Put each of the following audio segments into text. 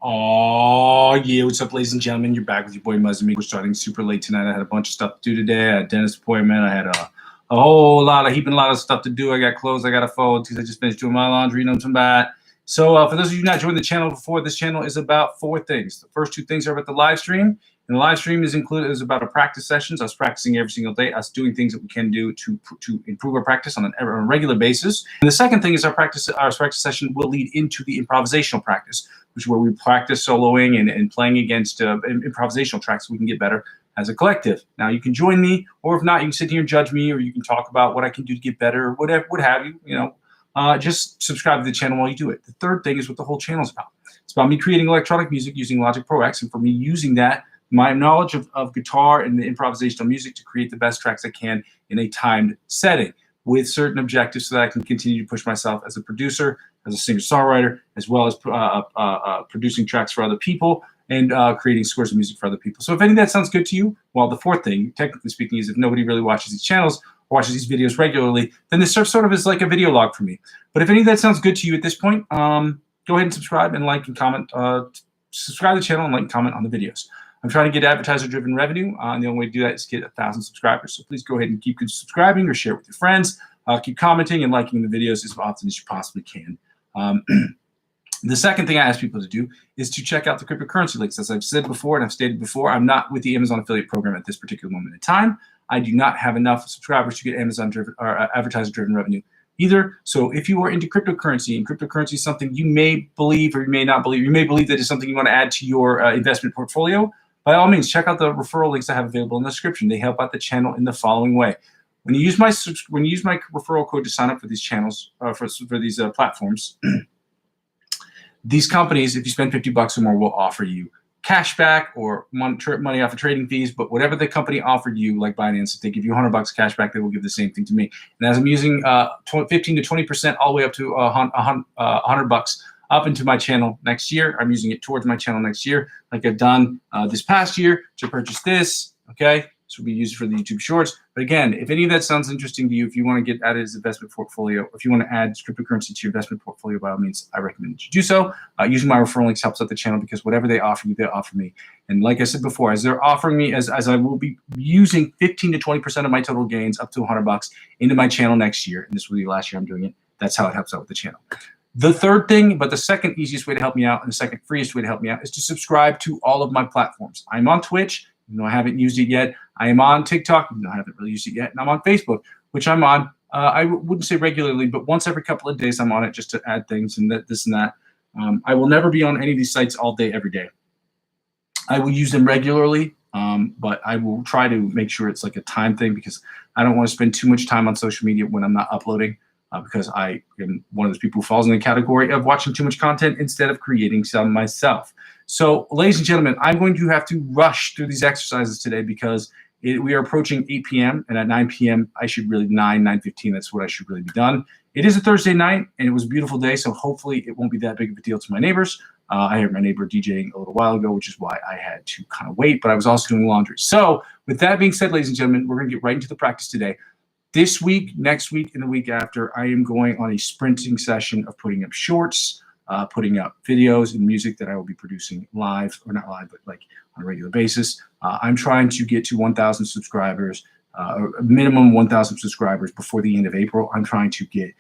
Oh yeah, what's up, ladies and gentlemen? You're back with your boy Muzzy McGee. We're starting super late tonight. I had a bunch of stuff to do today. I had a dentist appointment. I had a heaping lot of stuff to do. I got clothes I got to fold because I just finished doing my laundry. You know what I'm talking about? So for those of you not joined the channel before, this channel is about 4 things. The first 2 things are about the live stream. And the live stream is about our practice sessions, us practicing every single day, us doing things that we can do to improve our practice on a regular basis. And the second thing is our practice session will lead into the improvisational practice, which is where we practice soloing and playing against improvisational tracks so we can get better as a collective. Now, you can join me, or if not, you can sit here and judge me, or you can talk about what I can do to get better, or whatever, what have you. Just subscribe to the channel while you do it. The third thing is what the whole channel is about. It's about me creating electronic music using Logic Pro X, and for me using that, my knowledge of guitar and the improvisational music to create the best tracks I can in a timed setting with certain objectives so that I can continue to push myself as a producer, as a singer-songwriter, as well as producing tracks for other people and creating scores of music for other people. So if any of that sounds good to you, well, the fourth thing, technically speaking, is if nobody really watches these channels or watches these videos regularly, then this sort of is like a video log for me. But if any of that sounds good to you at this point, go ahead and subscribe and like and comment. Subscribe to the channel and like and comment on the videos. I'm trying to get advertiser-driven revenue, and the only way to do that is to get 1,000 subscribers. So please go ahead and keep subscribing or share with your friends. Keep commenting and liking the videos as often as you possibly can. The second thing I ask people to do is to check out the cryptocurrency links. As I've said before and I've stated before, I'm not with the Amazon affiliate program at this particular moment in time. I do not have enough subscribers to get Amazon-driven or advertiser-driven revenue either. So if you are into cryptocurrency, and cryptocurrency is something you may believe or you may not believe, you may believe that it's something you want to add to your investment portfolio, by all means, check out the referral links I have available in the description. They help out the channel in the following way. When you use my referral code to sign up for these channels, for these platforms, these companies, if you spend $50 or more, will offer you cash back or money off of trading fees. But whatever the company offered you, like Binance, if they give you $100 cash back, they will give the same thing to me. And as I'm using 15 to 20% all the way up to $100 up into my channel next year. I'm using it towards my channel next year, like I've done this past year to purchase this, okay? So we use it for the YouTube Shorts. But again, if any of that sounds interesting to you, if you want to get added as investment portfolio, if you want to add cryptocurrency to your investment portfolio, by all means, I recommend that you do so. Using my referral links helps out the channel because whatever they offer you, they offer me. And like I said before, as they're offering me, as I will be using 15 to 20% of my total gains up to $100 into my channel next year, and this will be the last year I'm doing it, that's how it helps out with the channel. The third thing, but the second easiest way to help me out and the second freest way to help me out is to subscribe to all of my platforms. I'm on Twitch, even though I haven't used it yet. I am on TikTok, even though I haven't really used it yet. And I'm on Facebook, which I'm on, I wouldn't say regularly, but once every couple of days I'm on it just to add things and this and that. I will never be on any of these sites all day, every day. I will use them regularly, but I will try to make sure it's like a time thing because I don't want to spend too much time on social media when I'm not uploading. Because I am one of those people who falls in the category of watching too much content instead of creating some myself. So, ladies and gentlemen, I'm going to have to rush through these exercises today because we are approaching 8 p.m. and at 9 p.m. I should really, 9:15, that's what I should really be done. It is a Thursday night and it was a beautiful day, so hopefully it won't be that big of a deal to my neighbors. I heard my neighbor DJing a little while ago, which is why I had to kind of wait, but I was also doing laundry. So, with that being said, ladies and gentlemen, we're going to get right into the practice today. This week, next week, and the week after, I am going on a sprinting session of putting up shorts, putting up videos and music that I will be producing live, or not live, but like on a regular basis. I'm trying to get to 1,000 subscribers, or a minimum 1,000 subscribers before the end of April. I'm trying to get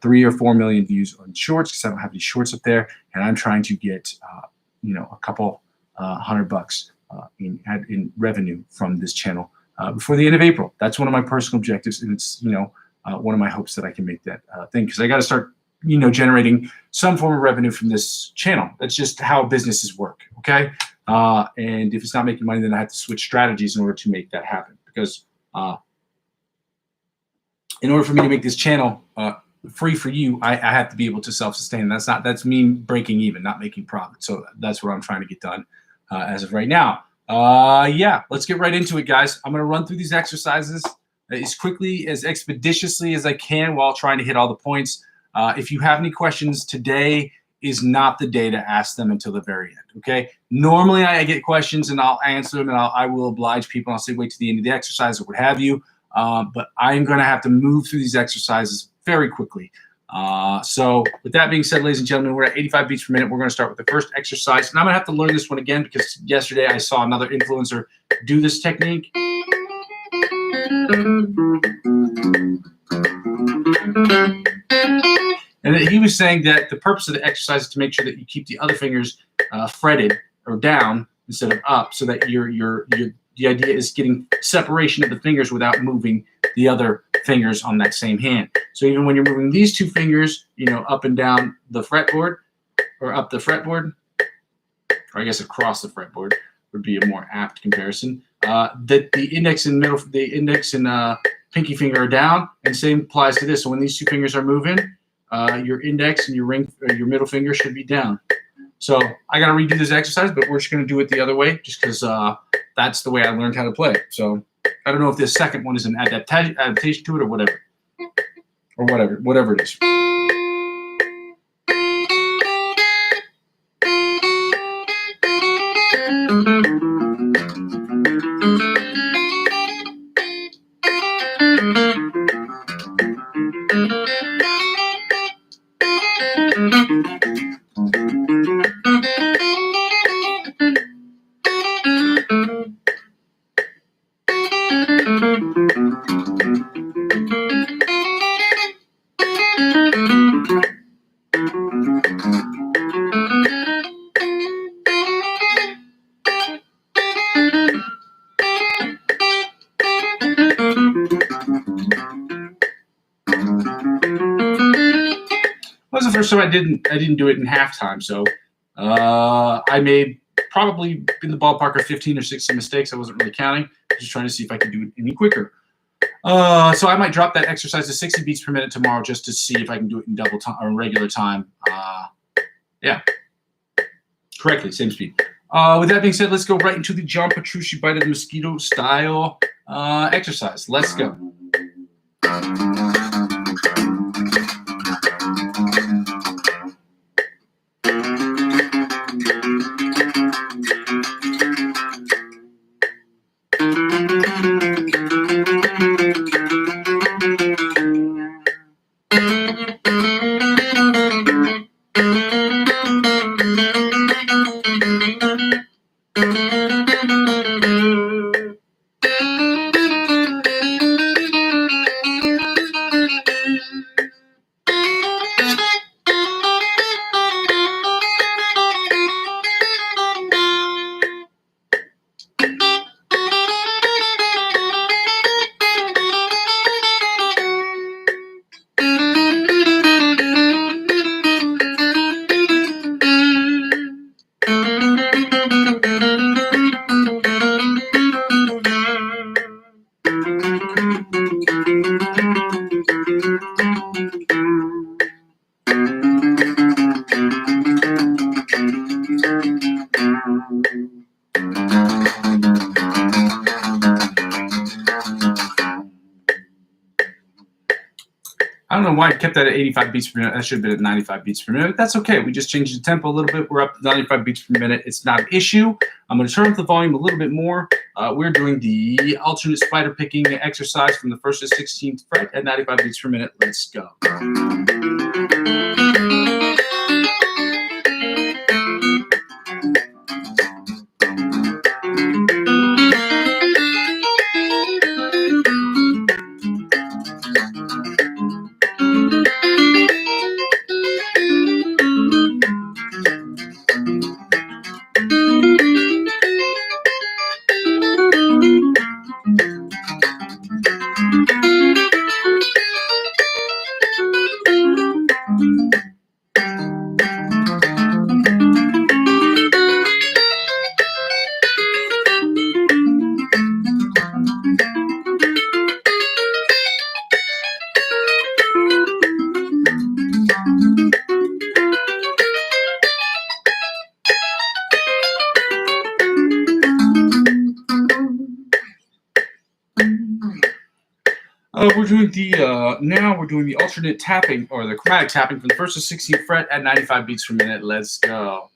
3 or 4 million views on shorts because I don't have any shorts up there, and I'm trying to get a couple $100 in revenue from this channel. Before the end of April. That's one of my personal objectives, and it's one of my hopes that I can make that thing because I got to start generating some form of revenue from this channel. That's just how businesses work, okay? And if it's not making money, then I have to switch strategies in order to make that happen because in order for me to make this channel free for you, I have to be able to self-sustain. That's me breaking even, not making profit. So that's what I'm trying to get done as of right now. Yeah, let's get right into it, guys. I'm going to run through these exercises as quickly, as expeditiously as I can while trying to hit all the points. If you have any questions, today is not the day to ask them until the very end, okay? Normally, I get questions, and I'll answer them, and I will oblige people. I'll say wait to the end of the exercise or what have you, but I'm going to have to move through these exercises very quickly. So with that being said, ladies and gentlemen, we're at 85 beats per minute. We're going to start with the first exercise. And I'm going to have to learn this one again because yesterday I saw another influencer do this technique. And he was saying that the purpose of the exercise is to make sure that you keep the other fingers fretted or down instead of up, so that the idea is getting separation of the fingers without moving the other fingers on that same hand. So even when you're moving these two fingers, up and down the fretboard, or up the fretboard, or I guess across the fretboard would be a more apt comparison. That the index and pinky finger are down, and same applies to this. So when these two fingers are moving, your index and your middle finger should be down. So I got to redo this exercise, but we're just going to do it the other way, just because that's the way I learned how to play. So I don't know if this second one is an adaptation to it or whatever, whatever it is. That was the first time I didn't do it in halftime, so I made probably in the ballpark of 15 or 16 mistakes. I wasn't really counting, just trying to see if I could do it any quicker. So I might drop that exercise to 60 beats per minute tomorrow, just to see if I can do it in double time or regular time. Yeah, correctly, same speed. With that being said, let's go right into the John Petrucci Bite of the Mosquito style exercise. Let's go. I don't know why I kept that at 85 beats per minute. That should have been at 95 beats per minute. That's okay. We just changed the tempo a little bit. We're up to 95 beats per minute. It's not an issue. I'm going to turn up the volume a little bit more. We're doing the alternate spider picking exercise from the 1st to 16th fret at 95 beats per minute. Let's go. We're doing the alternate tapping, or the chromatic tapping from the 1st to 16th fret at 95 beats per minute. Let's go.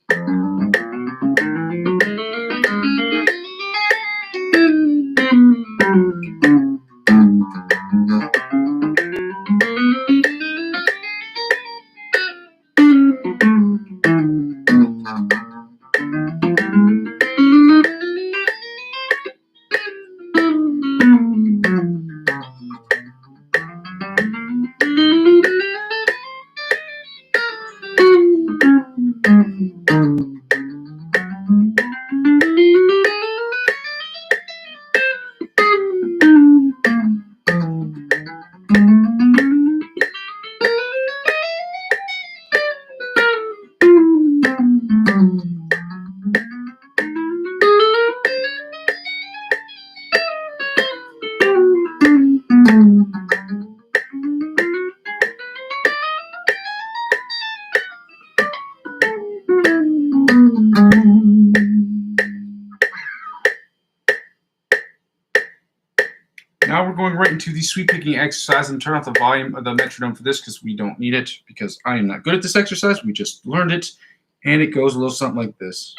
Now we're going right into the sweep picking exercise, and turn off the volume of the metronome for this because we don't need it, because I am not good at this exercise. We just learned it, and it goes a little something like this.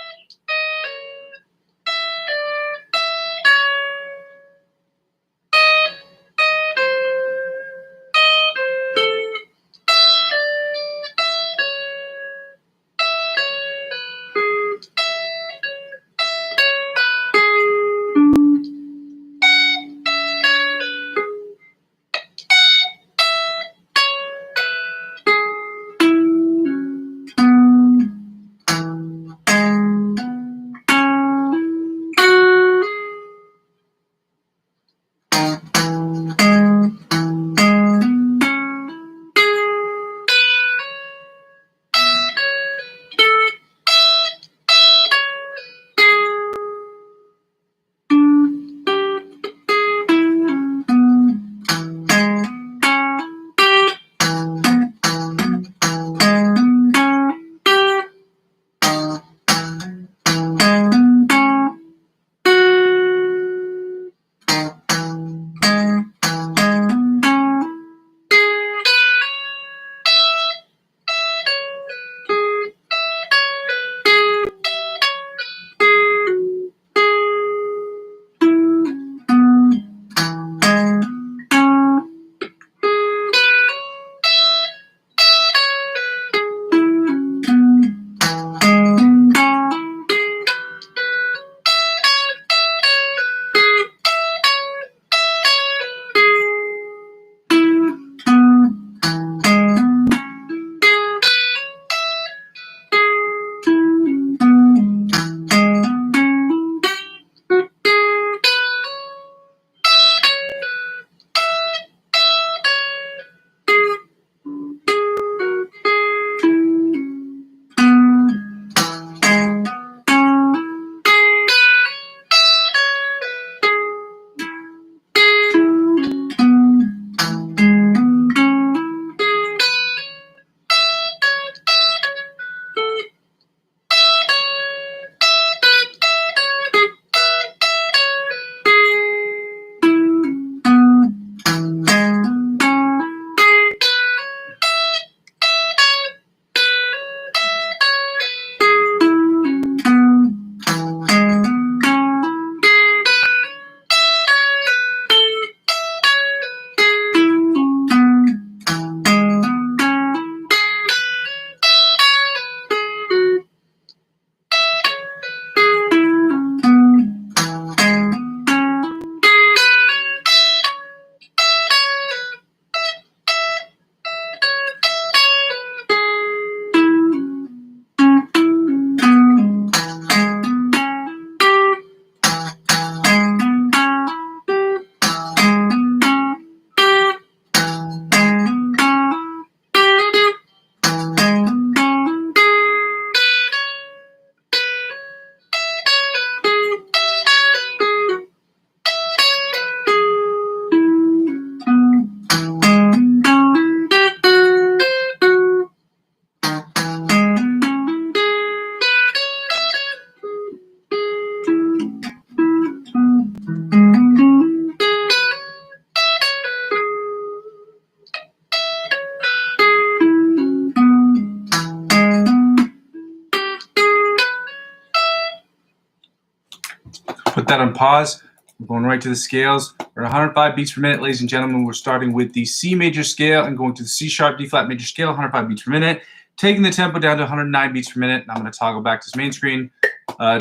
Put that on pause. We're going right to the scales. We're at 105 beats per minute, ladies and gentlemen. We're starting with the C major scale and going to the C sharp, D flat major scale, 105 beats per minute. Taking the tempo down to 109 beats per minute. And I'm going to toggle back to this main screen.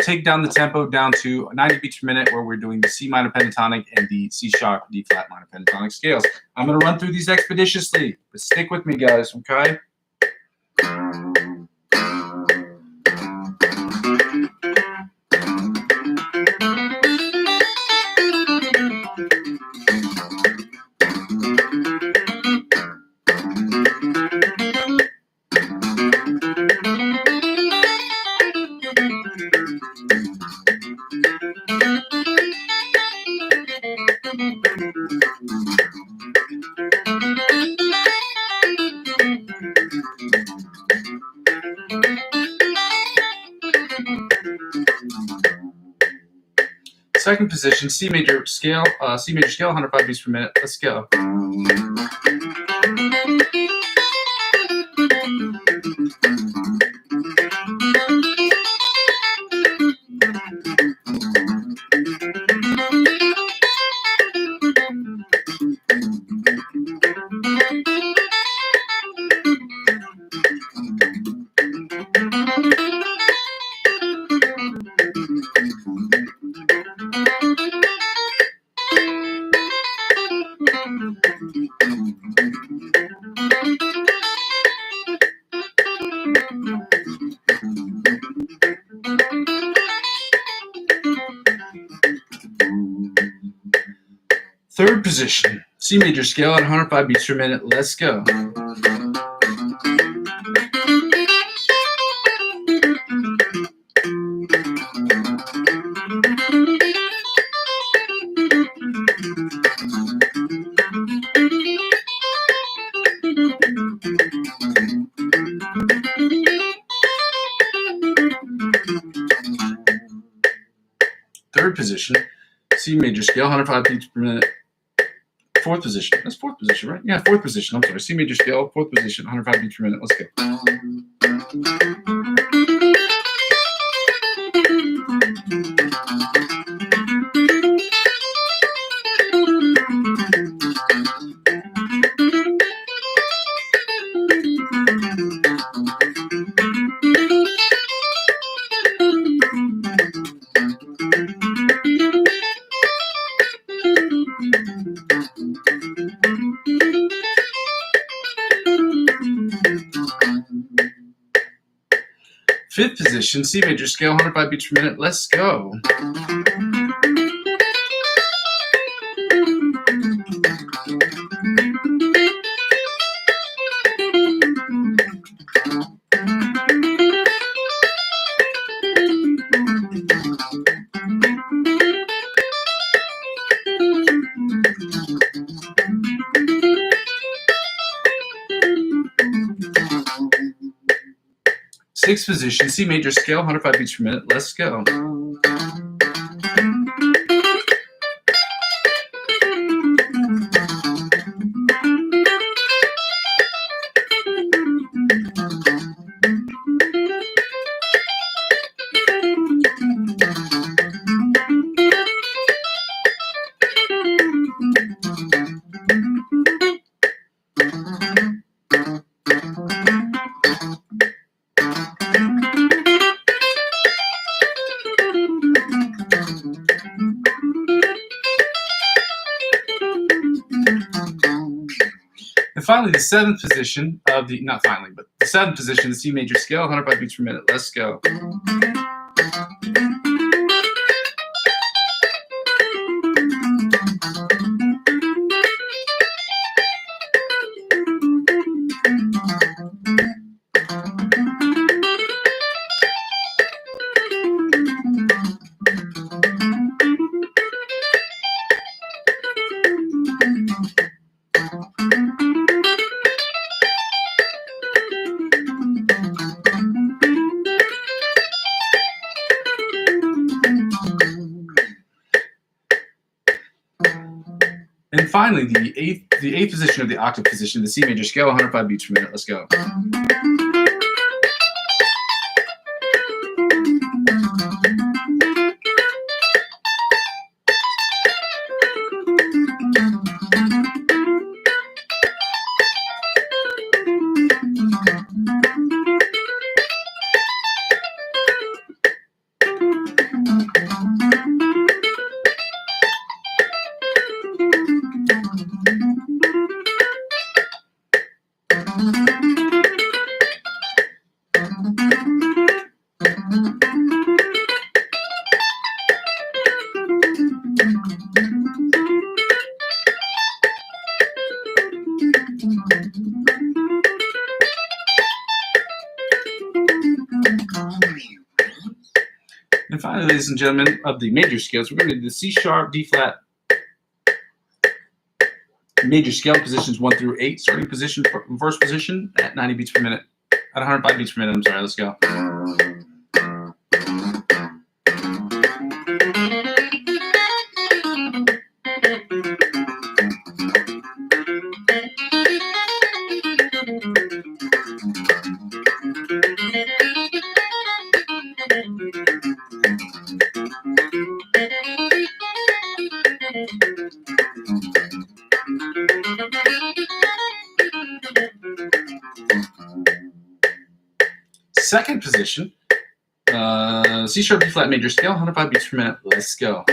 Take down the tempo down to 90 beats per minute, where we're doing the C minor pentatonic and the C sharp, D flat minor pentatonic scales. I'm going to run through these expeditiously, but stick with me, guys, okay? Second position, C major scale, 105 beats per minute. Let's go. Third position, C major scale at 105 beats per minute. Let's go. Third position, C major scale, 105 beats per minute. Fourth position. That's fourth position, right? Yeah, fourth position. I'm sorry. C major scale, fourth position, 105 beats per minute. Let's go. Fifth position, C major scale, 105 beats per minute. Let's go. Sixth position, C major scale, 105 beats per minute. Let's go. And finally, the seventh position of the, not finally, but the seventh position, the C major scale, 105 beats per minute. Let's go. And finally, the eighth position of the octave position, the C major scale, 105 beats per minute. Let's go. And finally, ladies and gentlemen, of the major scales, we're going to do the C sharp, D flat, major scale positions 1 through 8, starting position, first position at 90 beats per minute, at 105 beats per minute. I'm sorry, let's go. Second position, C sharp, D flat major scale, 105 beats per minute. Let's go.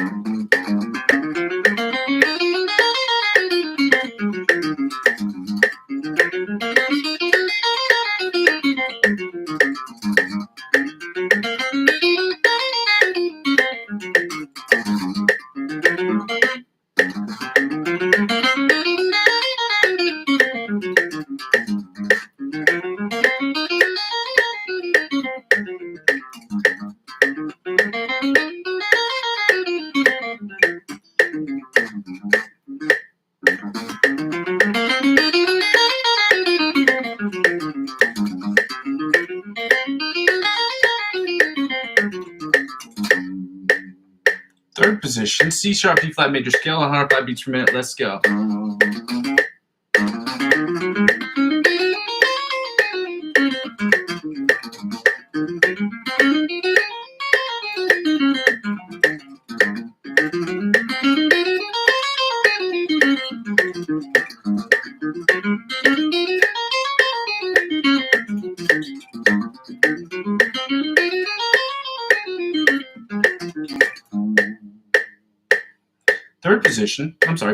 Third position, C sharp, D flat major scale, 105 beats per minute. Let's go.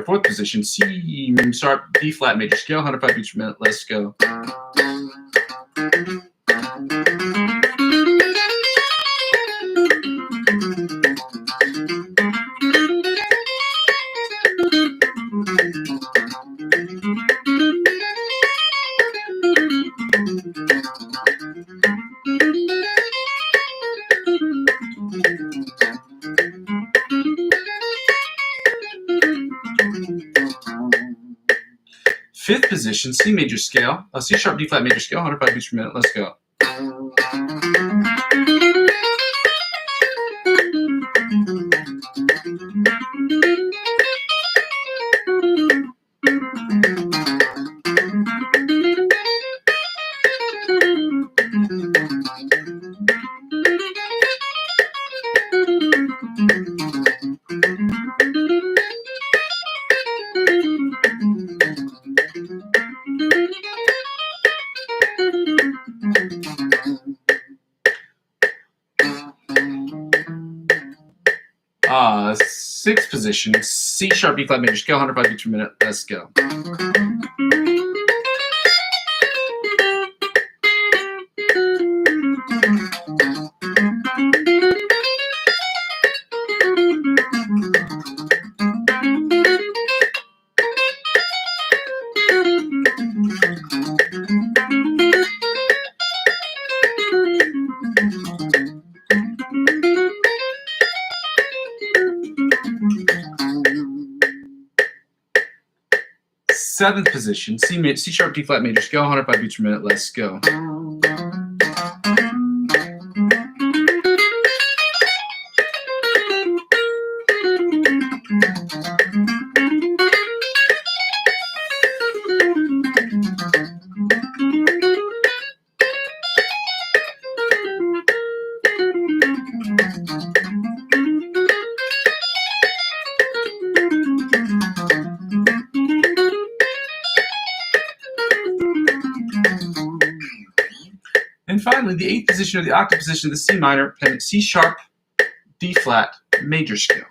Fourth position, C sharp, D flat major scale, 105 beats per minute. Let's go. Fifth position, C major scale, C sharp, D flat major scale, 105 beats per minute. Let's go. Sixth position, C sharp, D flat major scale, 105 beats per minute. Let's go. Seventh position, C sharp, D flat major scale, 105 beats per minute. Let's go. And finally, the eighth position, or the octave position, the C minor, C sharp, D flat major scale.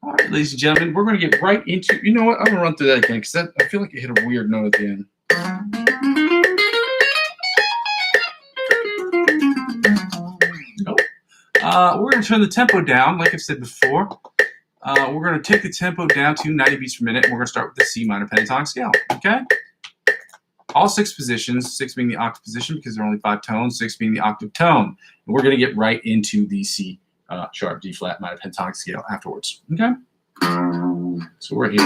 All right, ladies and gentlemen, we're going to get right into, you know what, I'm going to run through that again because I feel like it hit a weird note at the end. Nope. We're going to turn the tempo down, like I said before. We're going to take the tempo down to 90 beats per minute, and we're going to start with the C minor pentatonic scale, okay? All six positions, six being the octave position because there are only 5 tones, 6 being the octave tone. And we're going to get right into the C sharp, D flat, minor pentatonic scale afterwards. Okay? So we're here.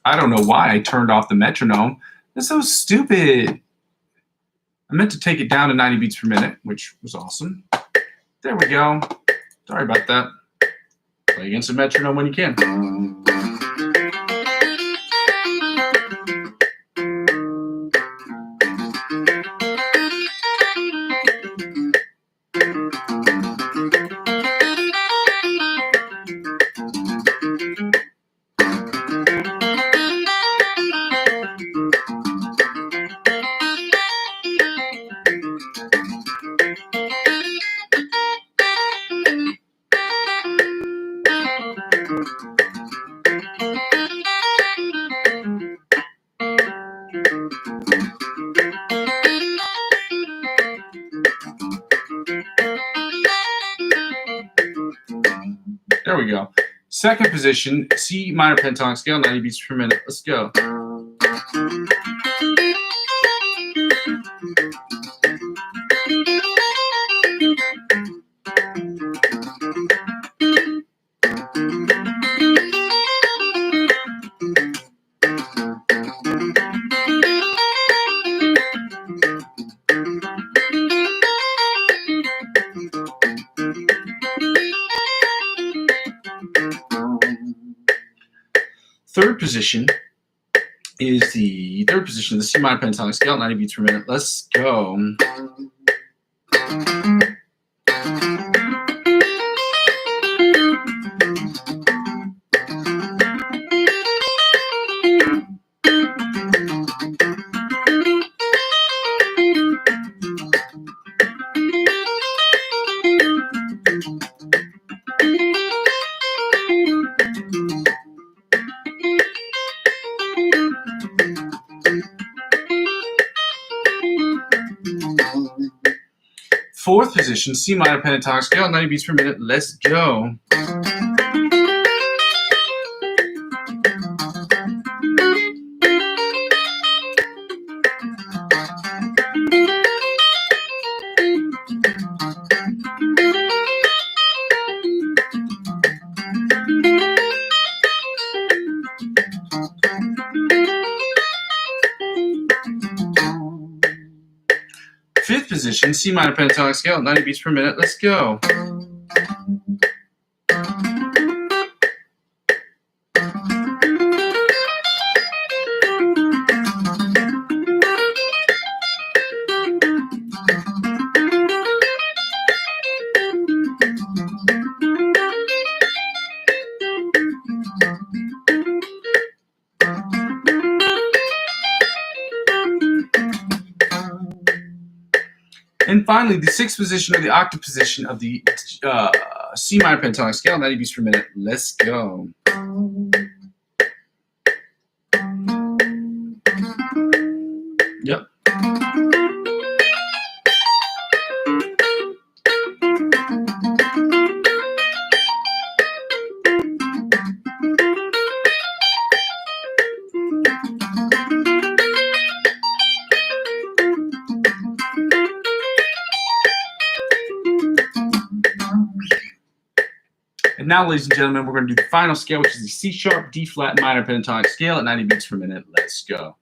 I don't know why I turned off the metronome. That's so stupid. I meant to take it down to 90 beats per minute, which was awesome. There we go. Sorry about that. Play against the metronome when you can. There we go. Second position, C minor pentatonic scale, 90 beats per minute. Let's go. Third position is the third position of the C minor pentatonic scale, 90 beats per minute. Let's go. Fourth position, C minor pentatonic scale, 90 beats per minute. Let's go. Fifth position, C minor pentatonic scale, 90 beats per minute. Let's go. And finally, the sixth position or the octave position of the C minor pentatonic scale, 90 beats per minute. Let's go. Yep. And now, ladies and gentlemen, we're going to do the final scale, which is the C sharp, D flat, minor pentatonic scale at 90 beats per minute. Let's go.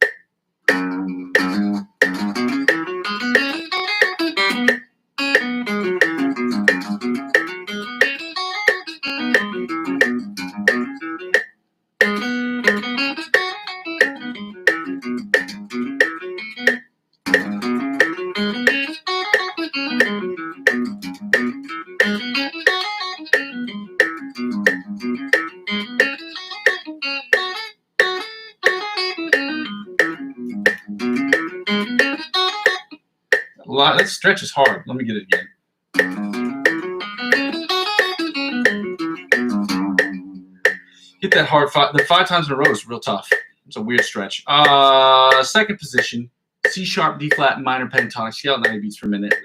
That stretch is hard. Let me get it again. Get that hard the 5 times in a row is real tough. It's a weird stretch. Second position, C sharp, D flat, minor pentatonic scale, 90 beats per minute.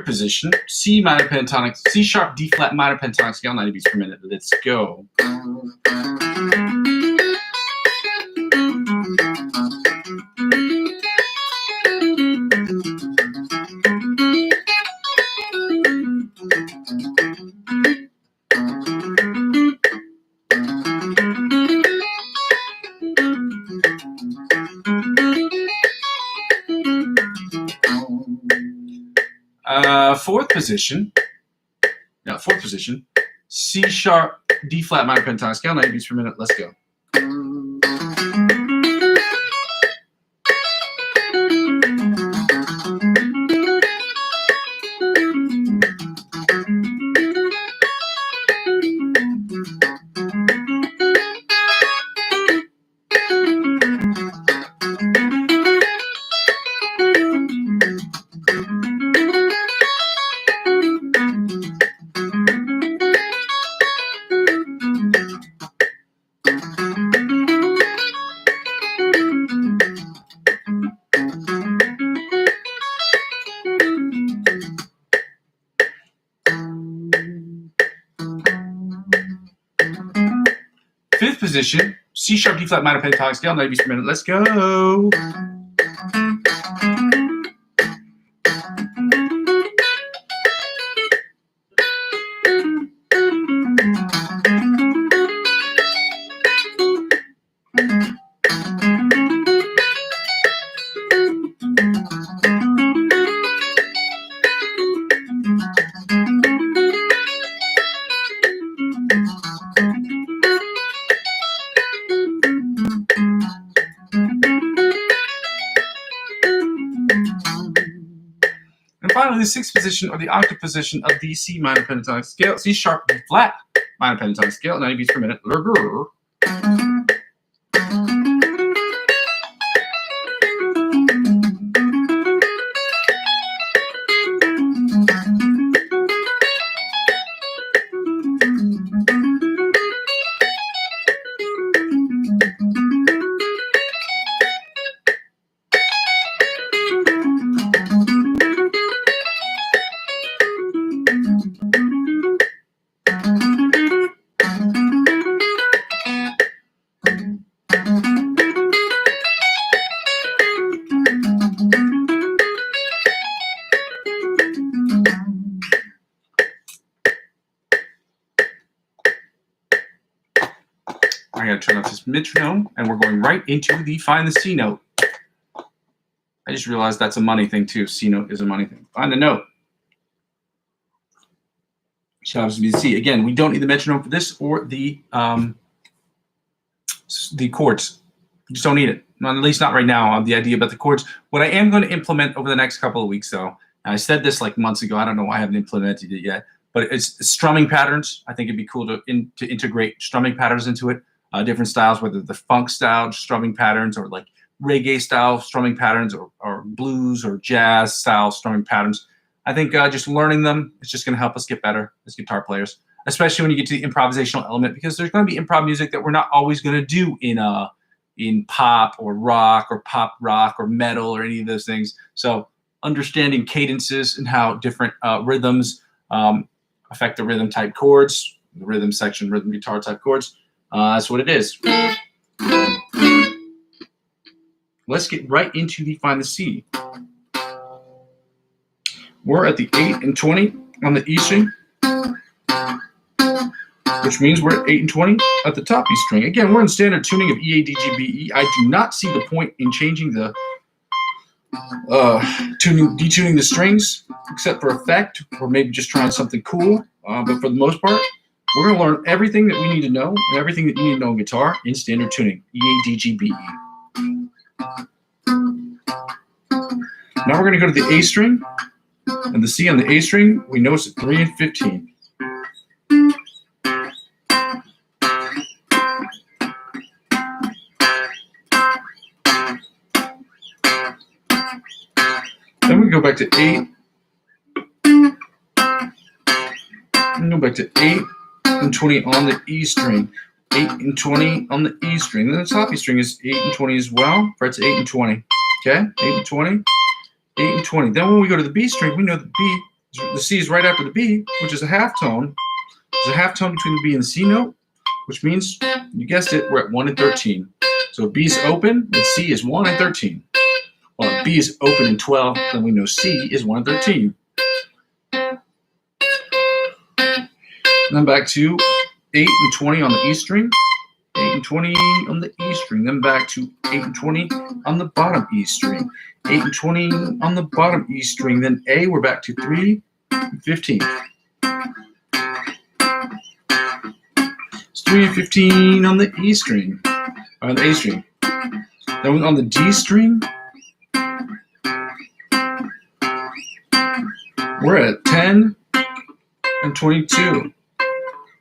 position, C minor pentatonic, C sharp, D flat minor pentatonic scale, 90 beats per minute. Let's go. Fourth position, C sharp, D flat minor pentatonic scale, 90 beats per minute. Let's go. Fifth position, C sharp, D flat minor pentatonic scale, 90 beats per minute. Let's go. And finally, the sixth position, or the octave position of the C minor pentatonic scale, C sharp, D flat minor pentatonic scale, 90 beats per minute. I gotta turn off this metronome, and we're going right into the find the C note. I just realized that's a money thing too. C note is a money thing. Find the note. Shall obviously be C. Again, we don't need the metronome for this or the chords. We just don't need it. At least not right now on the idea about the chords. What I am going to implement over the next couple of weeks, though, and I said this like months ago. I don't know why I haven't implemented it yet, but it's strumming patterns. I think it'd be cool to integrate strumming patterns into it. Different styles, whether the funk style strumming patterns or like reggae style strumming patterns or blues or jazz style strumming patterns. I think just learning them is just going to help us get better as guitar players, especially when you get to the improvisational element, because there's going to be improv music that we're not always going to do in pop or rock or pop rock or metal or any of those things. So understanding cadences and how different rhythms affect the rhythm type chords, the rhythm section, rhythm guitar type chords. That's what it is. Let's get right into the find the C. We're at the 8 and 20 on the E string, which means we're at 8 and 20 at the top E string. Again, we're in standard tuning of E, A, D, G, B, E. I do not see the point in changing the detuning the strings, except for effect, or maybe just trying something cool. But for the most part, we're going to learn everything that we need to know and everything that you need to know in guitar in standard tuning. E, A, D, G, B, E. Now we're going to go to the A string, and the C on the A string, we know it's at 3 and 15. Then we go back to 8. And go back to 8 and 20 on the E string. 8 and 20 on the E string. Then the top E string is 8 and 20 as well. Frets 8 and 20. Okay? 8 and 20. 8 and 20. Then when we go to the B string, we know the B The C is right after the B, which is a half tone. There's a half tone between the B and the C note, which means, you guessed it, we're at 1 and 13. So if B is open, then C is 1 and 13. Well, if B is open in 12, then we know C is 1 and 13. And then back to 8 and 20 on the E string, 8 and 20 on the E string, then back to 8 and 20 on the bottom E string, 8 and 20 on the bottom E string, then A, we're back to 3 and 15. It's 3 and 15 on the E string, or on the A string. Then on the D string, we're at 10 and 22.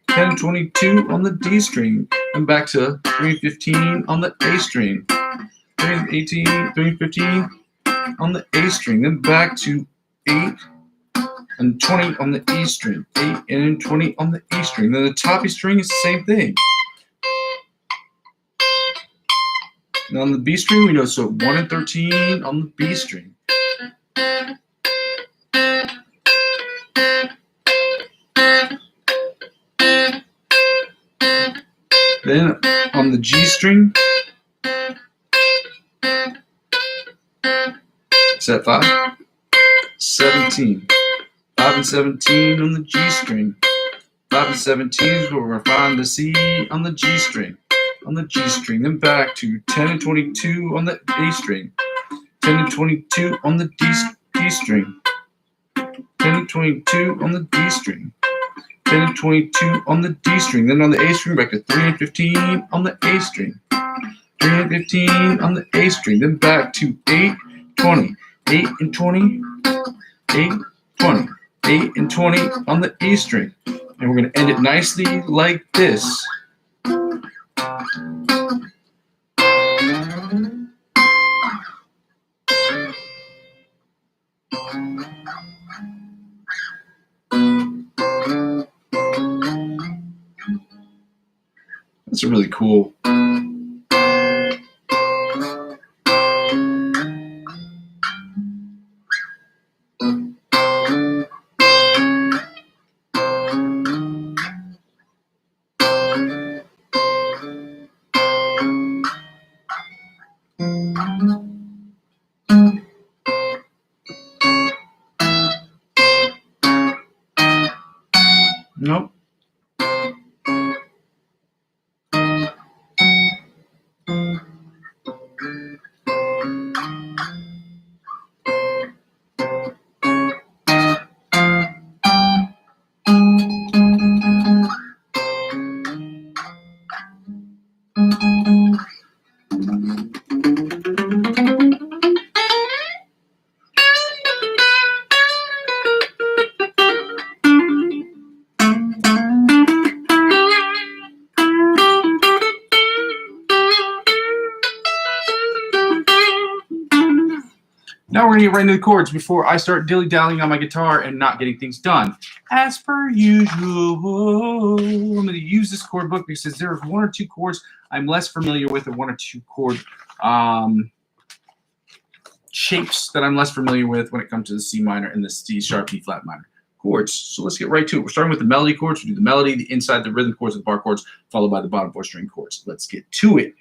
10 and 22 on the D string, and back to 3 and 15 on the A string. 3 and 18, 3 and 15 on the A string, then back to 8 and 20 on the E string. 8 and 20 on the E string. Then the top E string is the same thing. Now on the B string, we know so 1 and 13 on the B string. Then on the G string, it's at 5, 17. 5 and 17 on the G string. 5 and 17 is where we're going to find the C on the G string. On the G string, then back to 10 and 22 on the A string. 10 and 22 on the D string. 10 and 22 on the D string. 10 and 22 on the D string. Then on the A string, back to 3 and 15 on the A string. 3 and 15 on the A string. Then back to 8, 20. 8 and 20. 8, 20. 8 and 20 on the E string. And we're going to end it nicely like this. That's really cool. Nope. Now we're going to get right into the chords before I start dilly-dallying on my guitar and not getting things done. As per usual, I'm going to use this chord book because there are 1 or 2 chords I'm less familiar with, or 1 or 2 chord shapes that I'm less familiar with when it comes to the C minor and the C sharp, D flat minor chords. So let's get right to it. We're starting with the melody chords. We do the melody, the inside, the rhythm chords, and the bar chords, followed by the bottom 4 string chords. Let's get to it.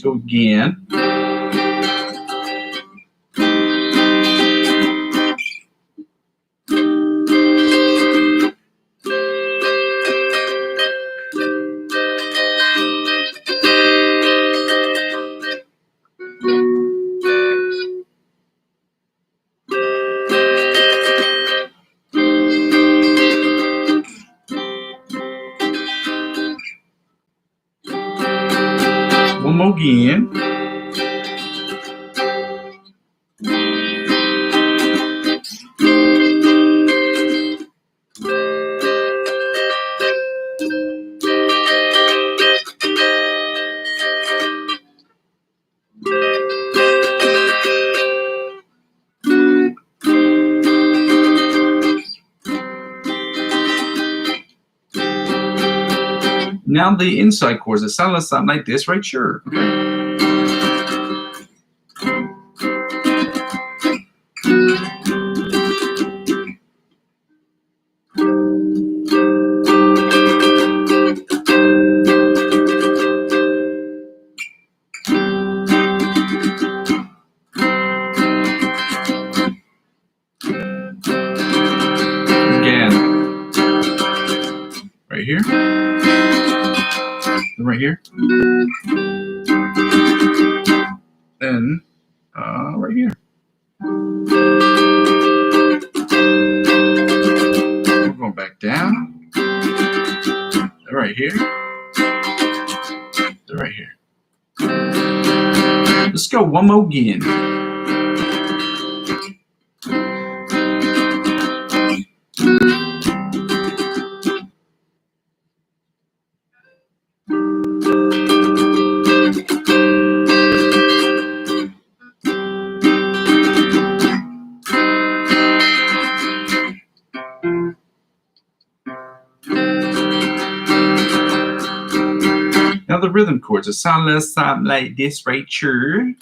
So again. One more again. Now the inside chords that sound like this, right? Sure. Okay. Right here, right here, then right here. We're going back down, right here, right here. Let's go one more again. Now the rhythm chords, it sounds like this right here.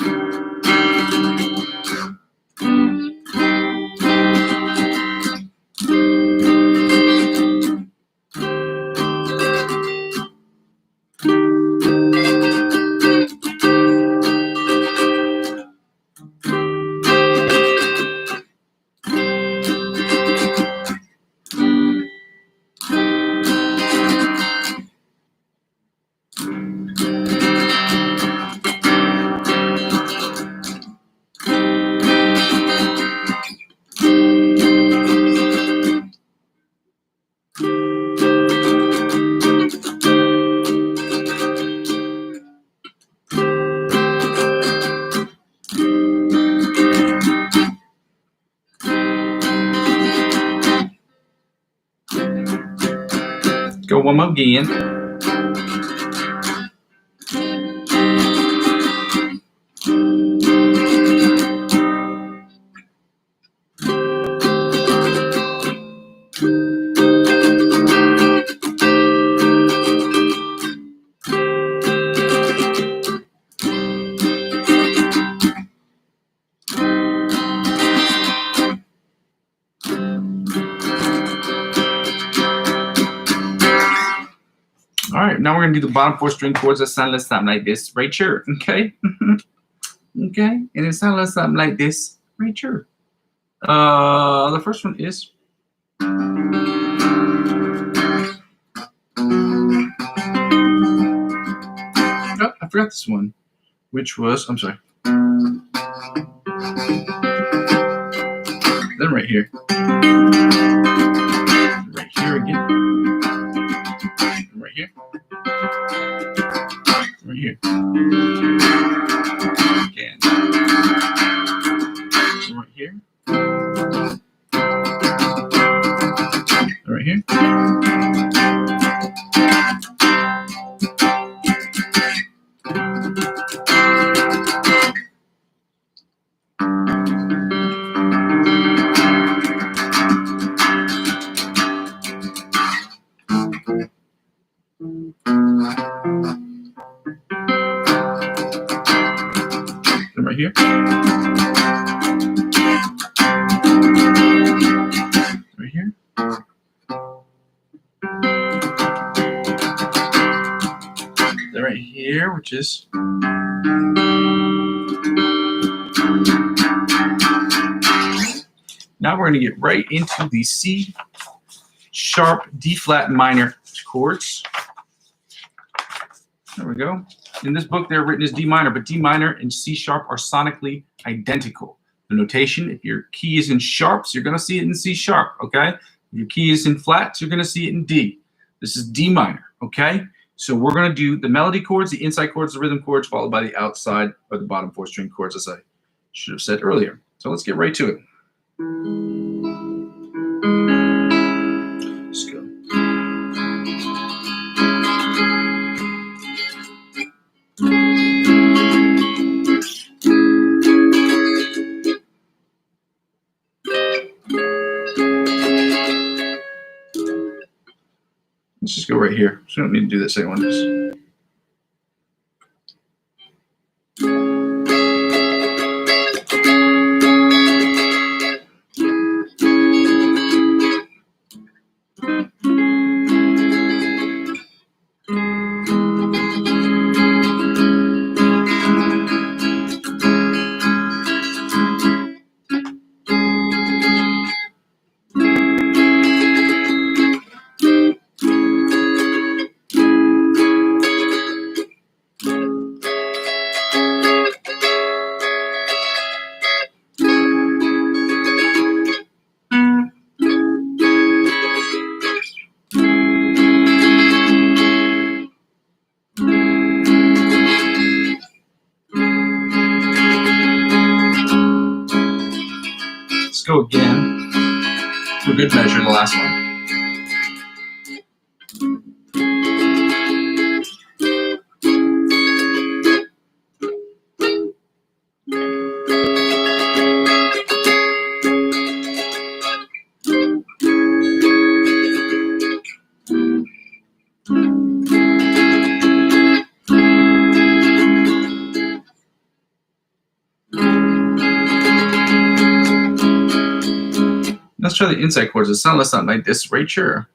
Go one more again. All right, now we're gonna do the bottom 4 string chords that sound something like this right here. Okay, okay, and it sounds something like this right here. The first one is. Oh, I forgot this one, which was, I'm sorry. Then right here. Right here again. Right here. Right here. Again. Right here. Right here. Then right here. Right here. Then right here, which is. Now we're going to get right into the C sharp, D flat minor chords. There we go. In this book, they're written as D minor, but D minor and C sharp are sonically identical. The notation, if your key is in sharps, you're going to see it in C sharp, okay? If your key is in flats, you're going to see it in D. This is D minor, okay? So we're going to do the melody chords, the inside chords, the rhythm chords, followed by the outside or the bottom 4 string chords, as I should have said earlier. So let's get right to it. Let's go. Let's just go right here. So we don't need to do that second one. Let's go again for good measure, the last one. Let's try the inside chords. It sounds less like this right here.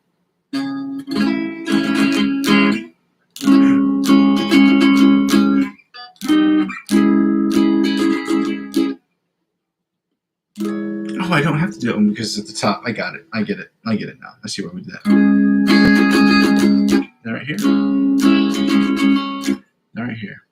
Oh, I don't have to do that one because it's at the top. I got it. I get it. I get it now. I see why we did that. That right here. That right here.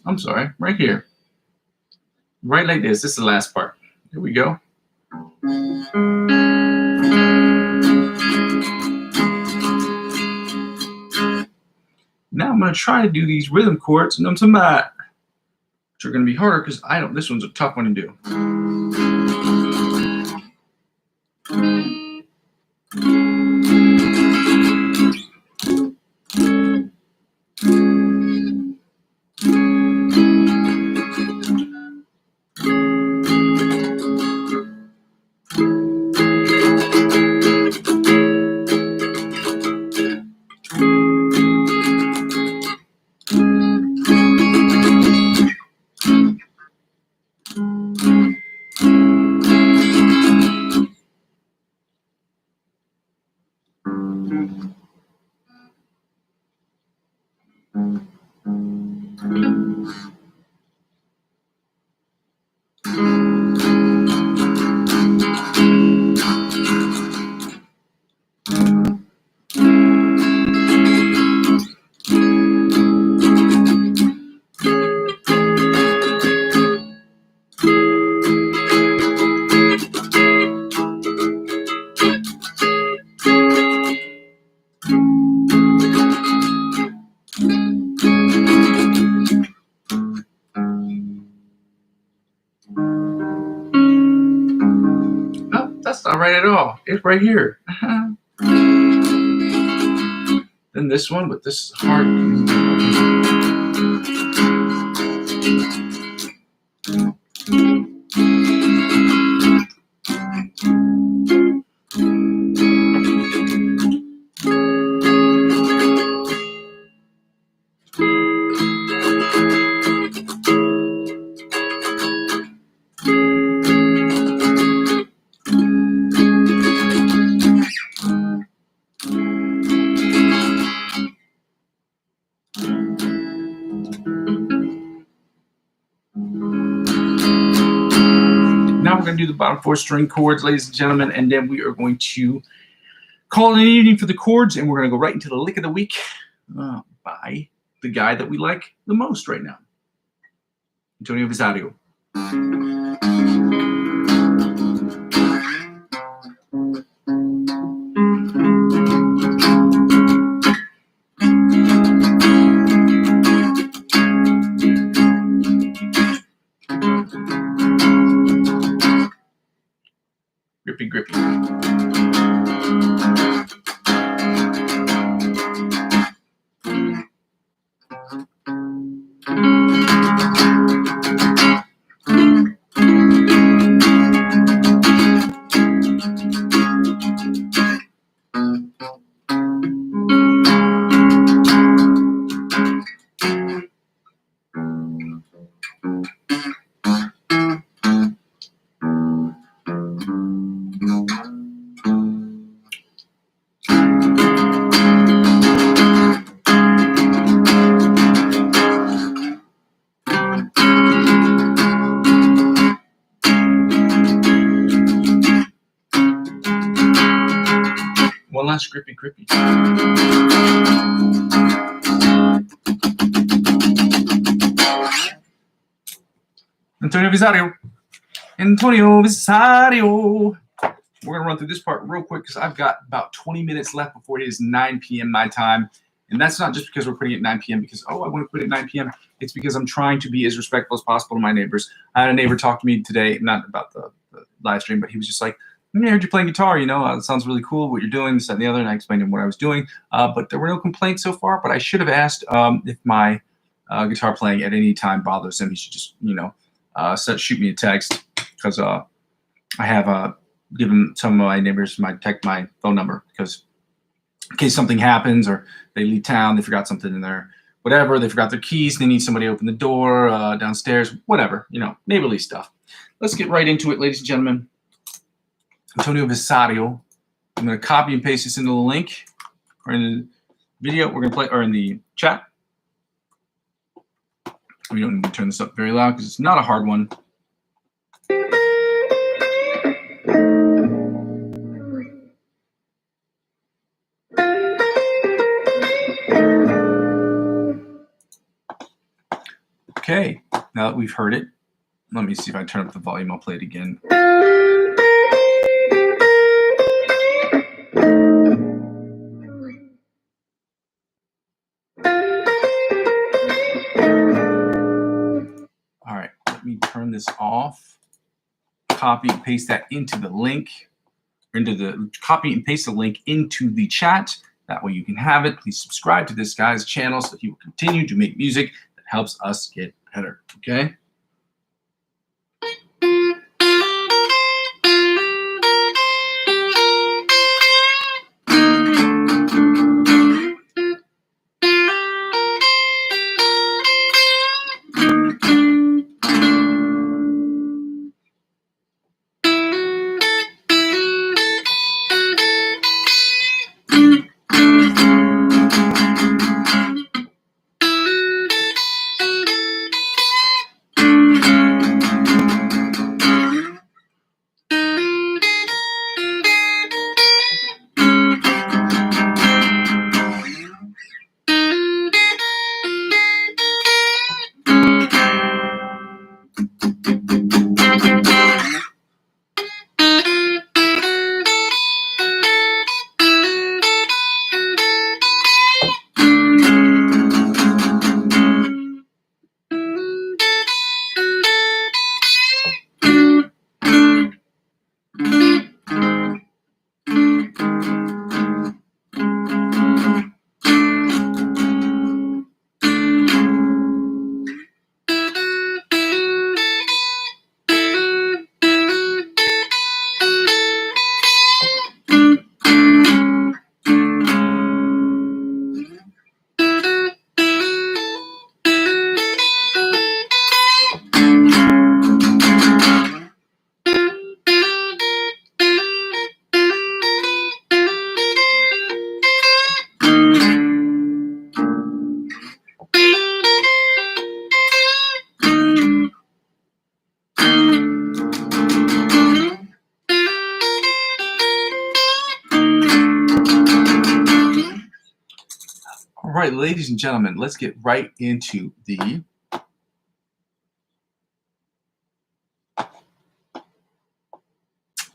I'm sorry, right here. Right like this. This is the last part. Here we go. Now I'm going to try to do these rhythm chords, and I'm talking about, which are going to be harder because I don't. This one's a tough one to do. That's not right at all. It's right here. Then this one, but this is hard. Now we're going to do the bottom 4 string chords, ladies and gentlemen, and then we are going to call it an evening for the chords, and we're going to go right into the lick of the week by the guy that we like the most right now, Antonio Visario. Grippy. One last grippy. Antonio Visario. We're going to run through this part real quick because I've got about 20 minutes left before it is 9 p.m. my time. And that's not just because we're putting it at 9 p.m. because, I want to put it at 9 p.m. It's because I'm trying to be as respectful as possible to my neighbors. I had a neighbor talk to me today, not about the live stream, but he was just like, I heard you playing guitar, it sounds really cool what you're doing, this, that, and the other. And I explained to him what I was doing. But there were no complaints so far. But I should have asked if my guitar playing at any time bothers him. He should just, shoot me a text because I have given some of my neighbors my phone number because in case something happens or they leave town, they forgot something in there, whatever, they forgot their keys, they need somebody to open the door downstairs, whatever, neighborly stuff. Let's get right into it, ladies and gentlemen. Antonio Visario. I'm going to copy and paste this into the link or in the video we're going to play, or in the chat. We don't need to turn this up very loud because it's not a hard one. Okay, now that we've heard it, let me see if I turn up the volume. I'll play it again. All right, let me turn this off. Copy and paste that into the link, copy and paste the link into the chat. That way you can have it. Please subscribe to this guy's channel so that he will continue to make music that helps us get better. Okay. right, ladies and gentlemen, let's get right into the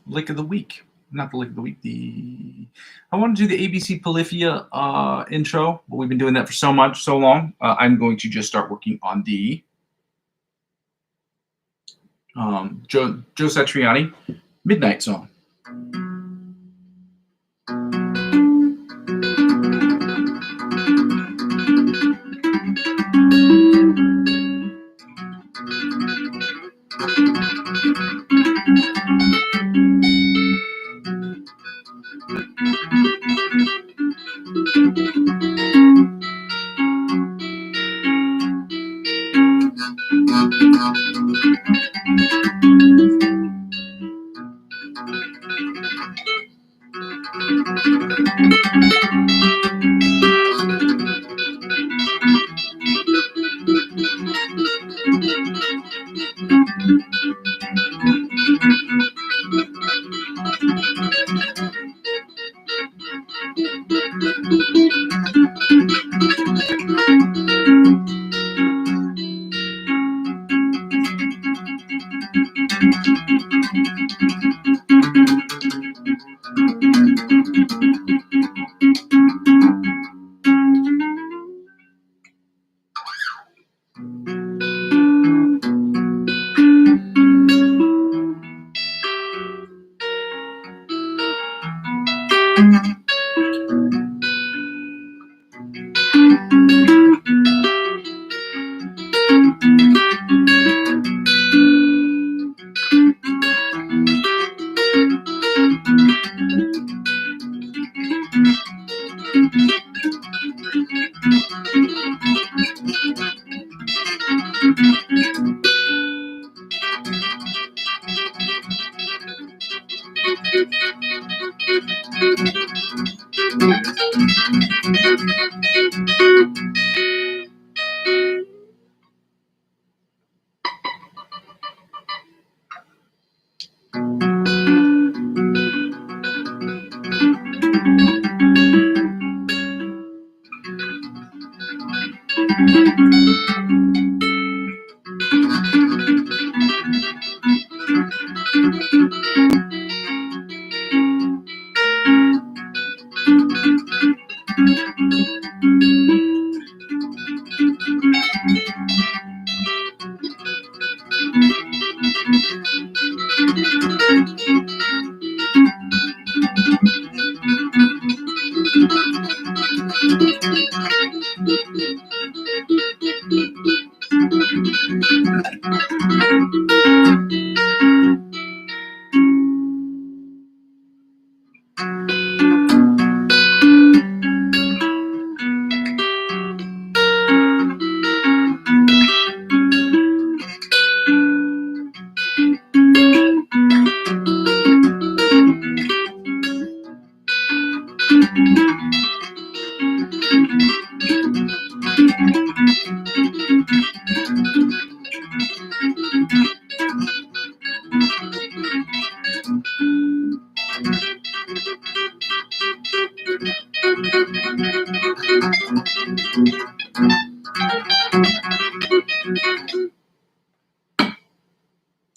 lick of the week. Not the lick of the week. I want to do the ABC Polyphia intro, but we've been doing that for so long. I'm going to just start working on the Joe Satriani Midnight Song.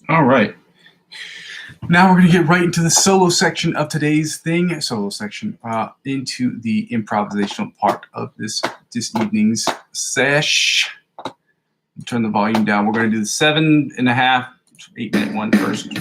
All right. Now we're going to get right into the solo section of today's thing. Into the improvisational part of this evening's sesh. Turn the volume down. We're going to do the 7.5, 8-minute one first.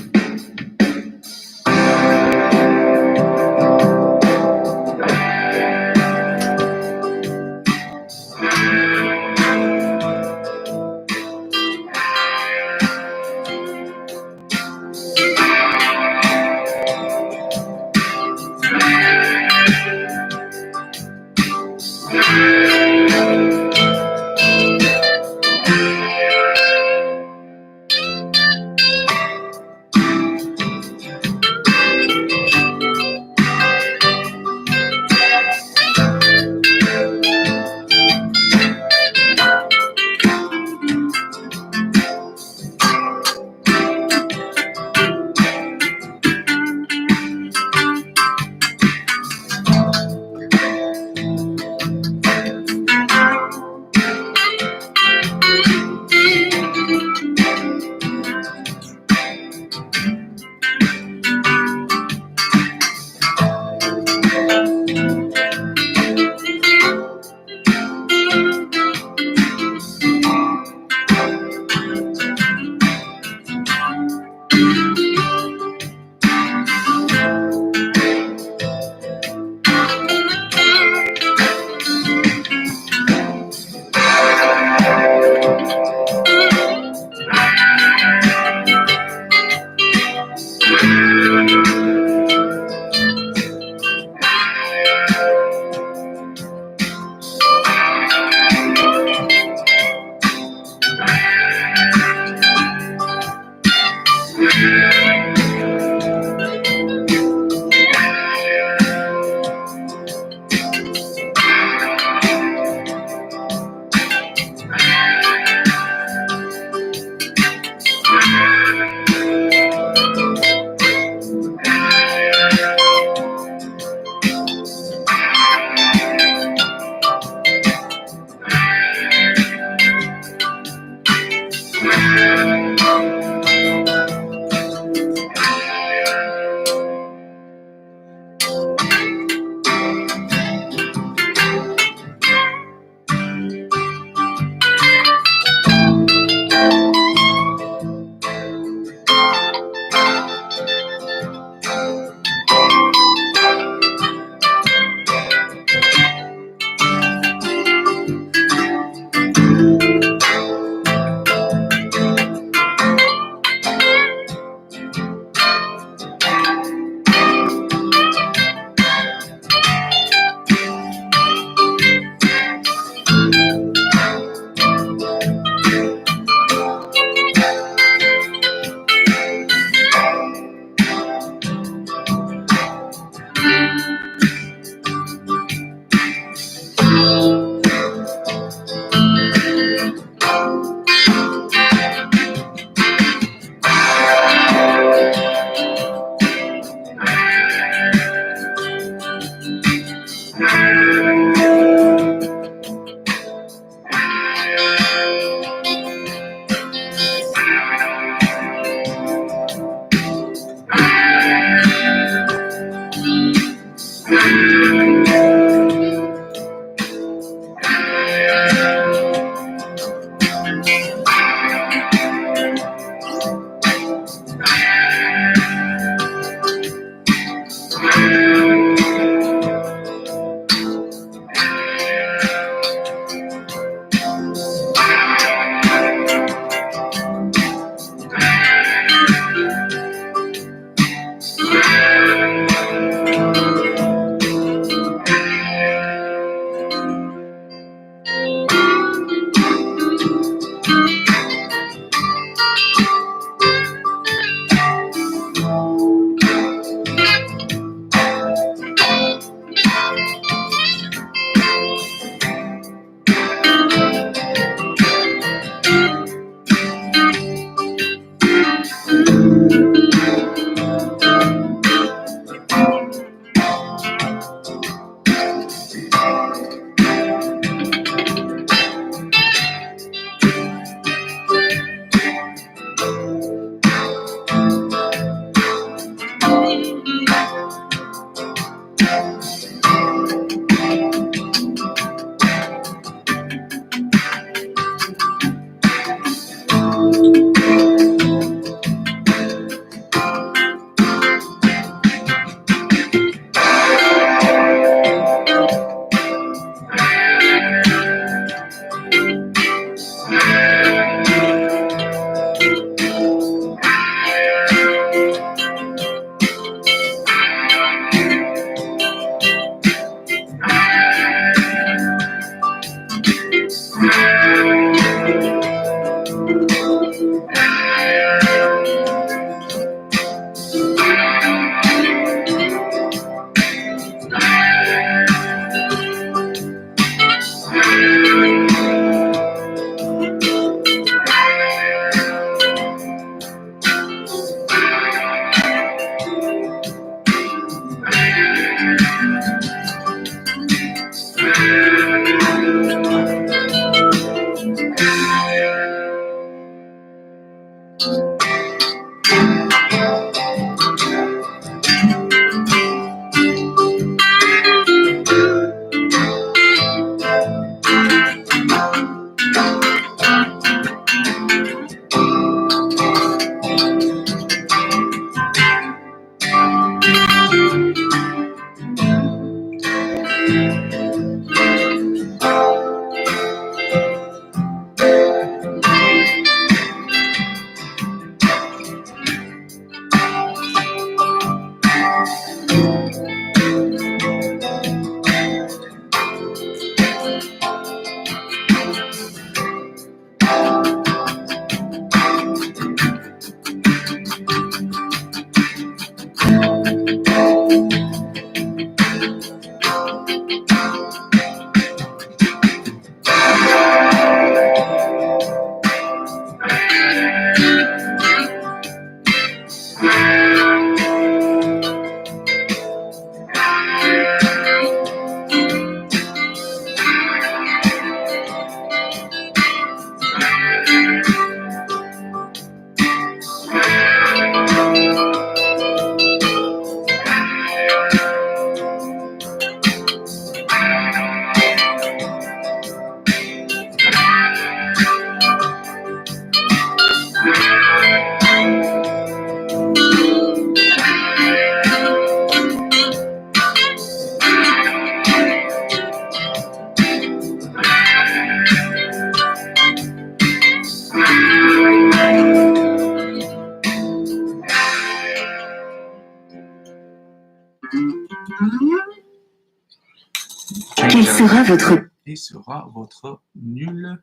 Quel sera votre... Et sera votre nul?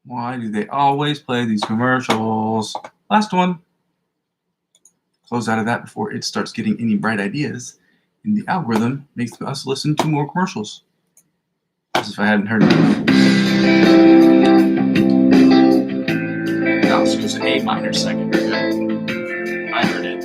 Why do they always play these commercials? Last one. Close out of that before it starts getting any bright ideas. And the algorithm makes us listen to more commercials. As if I hadn't heard it. No, so it was A minor second. Okay. I heard it.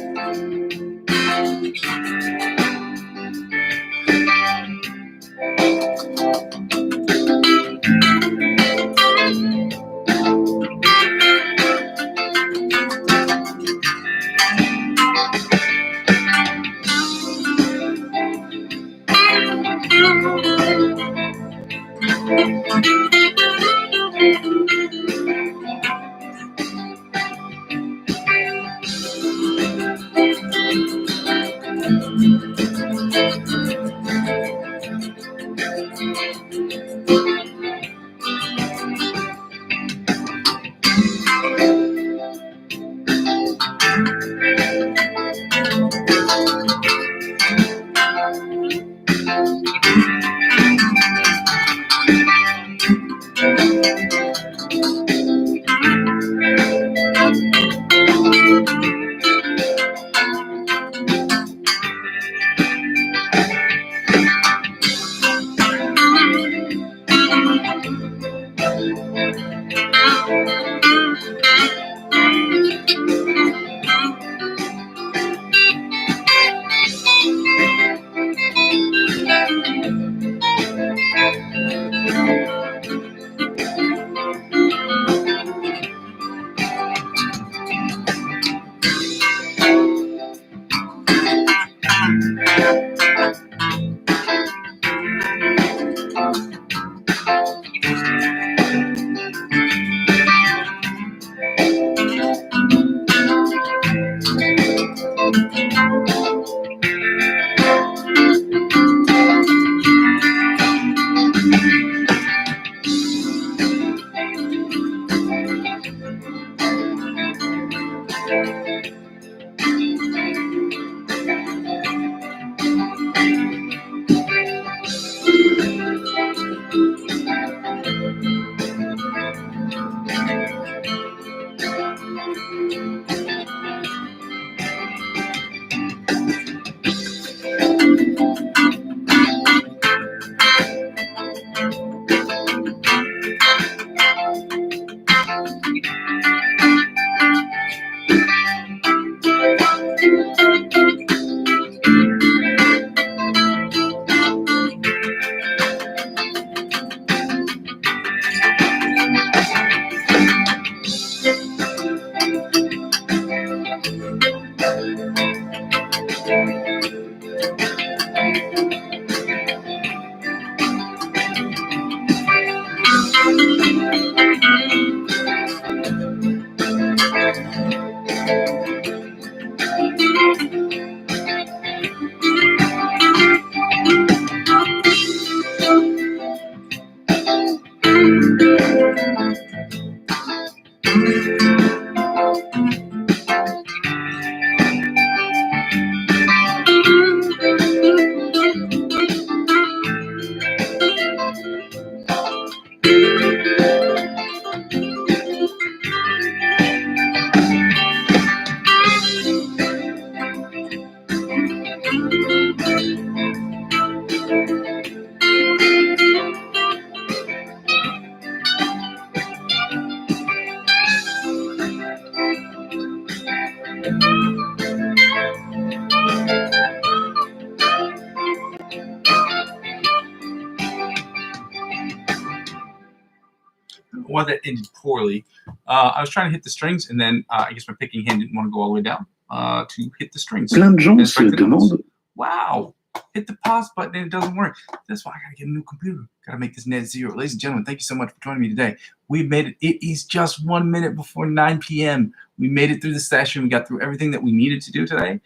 Well, that ended poorly. I was trying to hit the strings, and then I guess my picking hand didn't want to go all the way down to hit the strings. Plein de gens se demandent. Wow, hit the pause button and it doesn't work. That's why I gotta get a new computer. Gotta make this net zero. Ladies and gentlemen, thank you so much for joining me today. We've made it. It is just 1 minute before 9 p.m. We made it through the session. We got through everything that we needed to do today.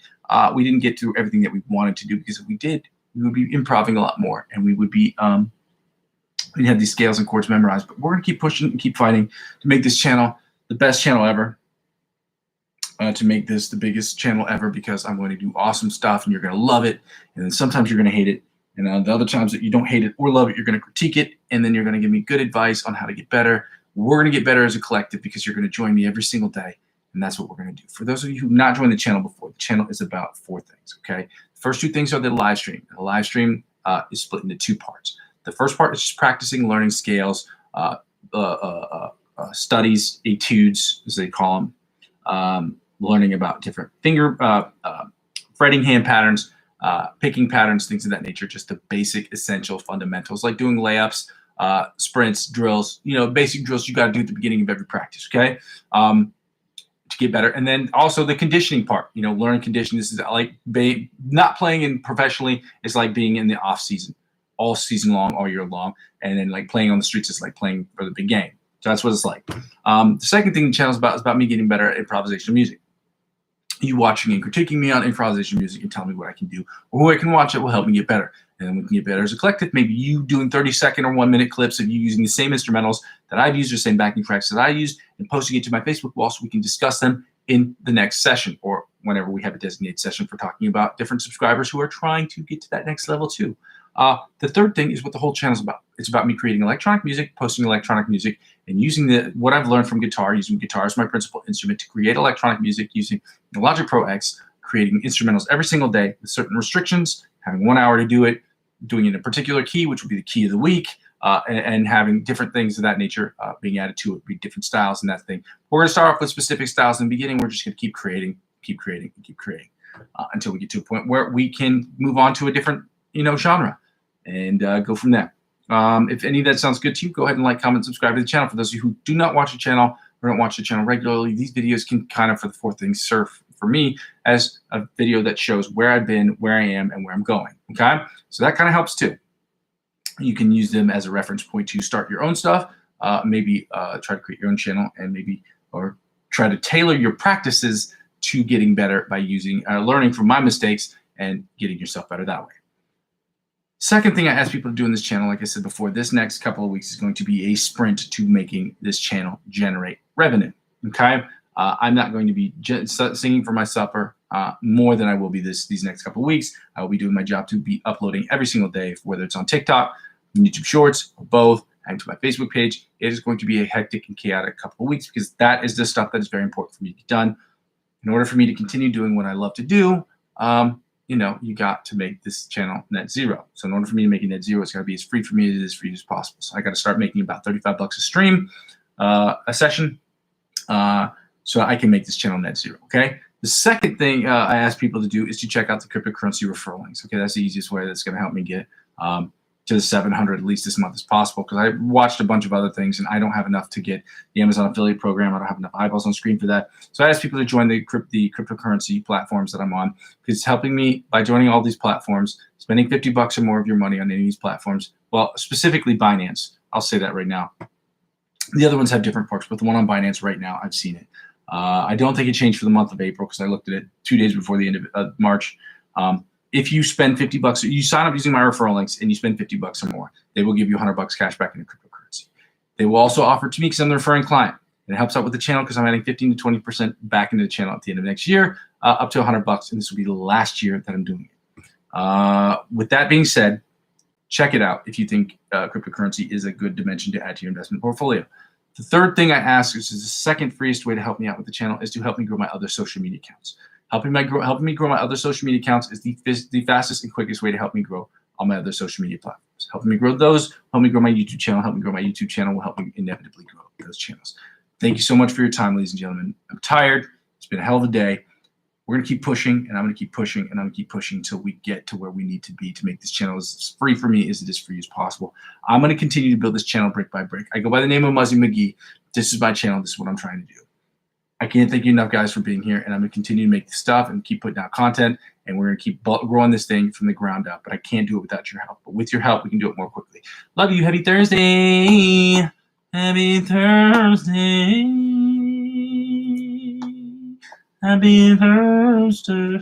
We didn't get through everything that we wanted to do, because if we did, we would be improving a lot more, and we would be we'd have these scales and chords memorized. But we're gonna keep pushing and keep fighting to make this channel the best channel ever. To make this the biggest channel ever, because I'm going to do awesome stuff and you're going to love it. And then sometimes you're going to hate it. And the other times that you don't hate it or love it, you're going to critique it. And then you're going to give me good advice on how to get better. We're going to get better as a collective, because you're going to join me every single day. And that's what we're going to do. For those of you who've not joined the channel before, the channel is about 4 things, okay? The first 2 things are the live stream. The live stream is split into 2 parts. The first part is just practicing, learning scales, studies, etudes, as they call them. Learning about different finger fretting hand patterns, picking patterns, things of that nature, just the basic essential fundamentals, like doing layups, sprints, drills, basic drills you got to do at the beginning of every practice, okay, to get better. And then also the conditioning part, learn conditioning. This is like not playing in professionally is like being in the off season, all season long, all year long. And then like playing on the streets is like playing for the big game. So that's what it's like. The second thing the channel is about me getting better at improvisation music. You watching and critiquing me on improvisation music and telling me what I can do or who I can watch it will help me get better. And then we can get better as a collective. Maybe you doing 30-second or 1-minute clips of you using the same instrumentals that I've used or same backing tracks that I use, and posting it to my Facebook wall so we can discuss them in the next session, or whenever we have a designated session for talking about different subscribers who are trying to get to that next level too. The third thing is what the whole channel is about. It's about me creating electronic music, posting electronic music, and using what I've learned from guitar, using guitar as my principal instrument to create electronic music, using the Logic Pro X, creating instrumentals every single day with certain restrictions, having 1 hour to do it, doing it in a particular key, which would be the key of the week, and having different things of that nature being added to it, be different styles and that thing. We're going to start off with specific styles in the beginning. We're just going to keep creating until we get to a point where we can move on to a different genre and go from there. If any of that sounds good to you, go ahead and like, comment, subscribe to the channel. For those of you who do not watch the channel or don't watch the channel regularly, these videos can kind of, for the 4 things, serve for me as a video that shows where I've been, where I am, and where I'm going, okay? So that kind of helps too. You can use them as a reference point to start your own stuff, maybe try to create your own channel, and maybe or try to tailor your practices to getting better by using learning from my mistakes and getting yourself better that way. Second thing I ask people to do in this channel, like I said before, this next couple of weeks is going to be a sprint to making this channel generate revenue, okay? I'm not going to be singing for my supper more than I will be these next couple of weeks. I will be doing my job to be uploading every single day, whether it's on TikTok, YouTube Shorts, or both, and to my Facebook page. It is going to be a hectic and chaotic couple of weeks, because that is the stuff that is very important for me to get done. In order for me to continue doing what I love to do, you got to make this channel net zero. So in order for me to make it net zero, it's got to be as free for me as free as possible. So I got to start making about $35 a stream, a session, so I can make this channel net zero, okay? The second thing I ask people to do is to check out the cryptocurrency referral links, okay? That's the easiest way that's going to help me get to the 700 at least this month as possible, because I watched a bunch of other things and I don't have enough to get the Amazon affiliate program. I don't have enough eyeballs on screen for that. So I ask people to join the cryptocurrency platforms that I'm on, because it's helping me by joining all these platforms, spending $50 or more of your money on any of these platforms. Well, specifically Binance. I'll say that right now. The other ones have different parts, but the one on Binance right now, I've seen it. I don't think it changed for the month of April because I looked at it 2 days before the end of March. If you spend $50, you sign up using my referral links and you spend $50 or more, they will give you $100 cash back in cryptocurrency. They will also offer to me because I'm the referring client. And it helps out with the channel because I'm adding 15 to 20% back into the channel at the end of next year, up to $100. And this will be the last year that I'm doing it. With that being said, check it out if you think cryptocurrency is a good dimension to add to your investment portfolio. The third thing I ask, which is the second freest way to help me out with the channel, is to help me grow my other social media accounts. Helping me grow my other social media accounts is the fastest and quickest way to help me grow all my other social media platforms. Helping me grow those, help me grow my YouTube channel, help me grow my YouTube channel will help me inevitably grow those channels. Thank you so much for your time, ladies and gentlemen. I'm tired. It's been a hell of a day. We're going to keep pushing, and I'm going to keep pushing, and I'm going to keep pushing until we get to where we need to be to make this channel as free for me as it is for you as possible. I'm going to continue to build this channel brick by brick. I go by the name of Muzzy McGee. This is my channel. This is what I'm trying to do. I can't thank you enough, guys, for being here, and I'm going to continue to make this stuff and keep putting out content, and we're going to keep growing this thing from the ground up, but I can't do it without your help. But with your help, we can do it more quickly. Love you. Happy Thursday. Happy Thursday. Happy Thursday.